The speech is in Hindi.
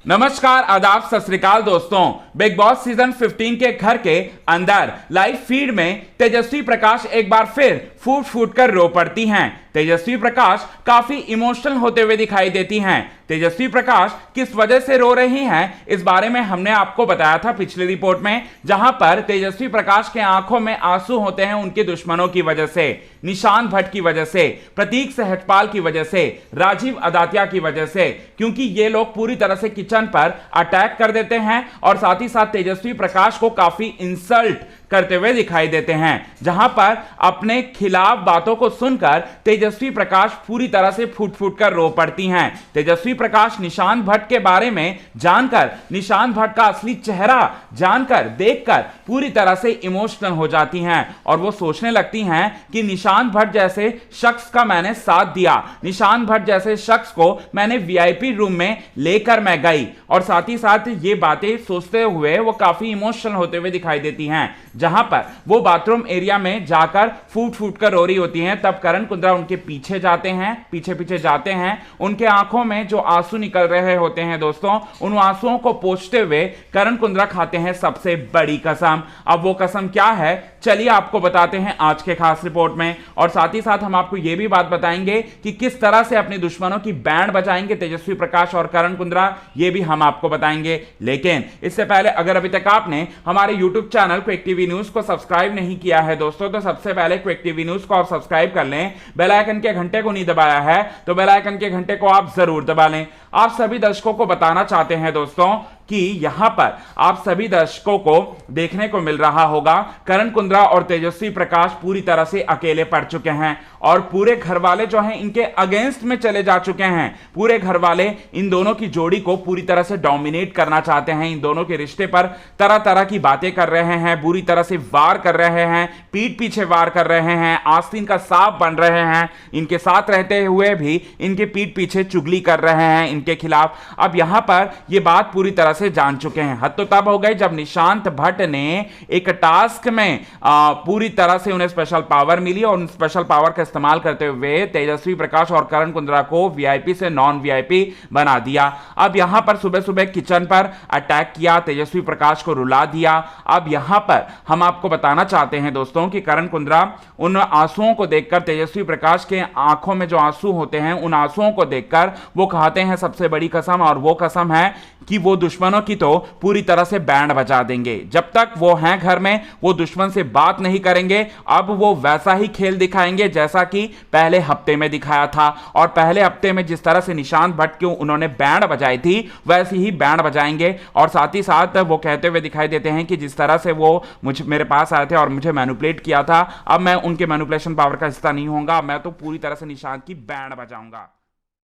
नमस्कार, आदाब, सत श्री अकाल दोस्तों। बिग बॉस सीजन 15 के घर के अंदर लाइव फीड में तेजस्वी प्रकाश एक बार फिर फूट फूट कर रो पड़ती हैं। तेजस्वी प्रकाश काफी इमोशनल होते हुए दिखाई देती हैं। तेजस्वी प्रकाश किस वजह से रो रही हैं, इस बारे में हमने आपको बताया था पिछली रिपोर्ट में, जहां पर तेजस्वी प्रकाश के आंखों में आंसू होते हैं उनके दुश्मनों की वजह से, निशांत भट्ट की वजह से, प्रतीक सहजपाल की वजह से, राजीव अदातिया की वजह से, क्योंकि ये लोग पूरी तरह से किचन पर अटैक कर देते हैं और साथ ही साथ तेजस्वी प्रकाश को काफी इंसल्ट करते हुए दिखाई देते हैं, जहां पर अपने खिलाफ बातों को सुनकर तेजस्वी प्रकाश पूरी तरह से फूट फूट कर रो पड़ती हैं। तेजस्वी प्रकाश निशांत भट्ट के बारे में जानकर, निशांत भट्ट का असली चेहरा जानकर, देखकर पूरी तरह से इमोशनल हो जाती हैं और वो सोचने लगती हैं कि निशांत भट्ट जैसे शख्स का मैंने साथ दिया, निशांत भट्ट जैसे शख्स को मैंने वीआईपी रूम में लेकर मैं गई, और साथ ही साथ ये बातें सोचते हुए वो काफी इमोशनल होते हुए दिखाई देती हैं। जहां पर वो बाथरूम एरिया में जाकर फूट फूट कर रो रही होती हैं, तब करण कुंद्रा उनके पीछे जाते हैं, पीछे पीछे जाते हैं। उनके आंखों में जो आंसू निकल रहे होते हैं दोस्तों, उन आंसुओं को पोंछते हुए करण कुंद्रा खाते हैं सबसे बड़ी कसम। अब वो कसम क्या है, चलिए आपको बताते हैं आज के खास रिपोर्ट में, और साथ ही साथ हम आपको यह भी बात बताएंगे कि किस तरह से अपने दुश्मनों की बैंड बजाएंगे तेजस्वी प्रकाश और करण कुंद्रा, ये भी हम आपको बताएंगे। लेकिन इससे पहले अगर अभी तक आपने हमारे YouTube channel quick TV news को सब्सक्राइब नहीं किया है दोस्तों, तो सबसे पहले क्विक टीवी न्यूज को आप सब्सक्राइब कर लें। बेल आइकन के घंटे को नहीं दबाया है तो बेल आइकन के घंटे को आप जरूर दबा लें। आप सभी दर्शकों को बताना चाहते हैं दोस्तों कि यहां पर आप सभी दर्शकों को देखने को मिल रहा होगा करण कुंद्रा और तेजस्वी प्रकाश पूरी तरह से अकेले पड़ चुके हैं और पूरे घर वाले जो हैं इनके अगेंस्ट में चले जा चुके हैं। पूरे घर वाले इन दोनों की जोड़ी को पूरी तरह से डोमिनेट करना चाहते हैं, इन दोनों के रिश्ते पर तरह तरह की बातें कर रहे हैं, बुरी तरह से वार कर रहे हैं, पीठ पीछे वार कर रहे हैं, आस्तीन का सांप बन रहे हैं, इनके साथ रहते हुए भी इनके पीठ पीछे चुगली कर रहे हैं इनके खिलाफ। अब यहां पर यह बात पूरी तरह से जान चुके हैं। हद तो तब हो गई जब निशांत भट्ट ने एक टास्क में पूरी तरह से उन्हें स्पेशल पावर मिली और उन स्पेशल पावर का इस्तेमाल करते हुए तेजस्वी प्रकाश और करण कुंद्रा को वीआईपी से नॉन वीआईपी बना दिया। अब यहां पर सुबह सुबह किचन पर अटैक किया, तेजस्वी प्रकाश को रुला दिया। अब यहां पर हम आपको बताना चाहते हैं दोस्तों कि करण कुंद्रा उन आंसुओं को देखकर, तेजस्वी प्रकाश के आंखों में जो आंसू होते हैं उन आंसुओं को देखकर वो खाते हैं सबसे बड़ी कसम, और वो कसम है कि वो दुश्मनों की तो पूरी तरह से बैंड बजा देंगे। जब तक वो हैं घर में वो दुश्मन से बात नहीं करेंगे। अब वो वैसा ही खेल दिखाएंगे जैसा कि पहले हफ्ते में दिखाया था, और पहले हफ्ते में जिस तरह से निशांत भट्ट की उन्होंने बैंड बजाई थी वैसी ही बैंड बजाएंगे। और साथ ही साथ वो कहते हुए दिखाई देते हैं कि जिस तरह से वो मेरे पास आए थे और मुझे मैनिपुलेट किया था, अब मैं उनके मैनिपुलेशन पावर का हिस्सा नहीं होऊंगा, मैं तो पूरी तरह से निशांत की बैंड बजाऊंगा।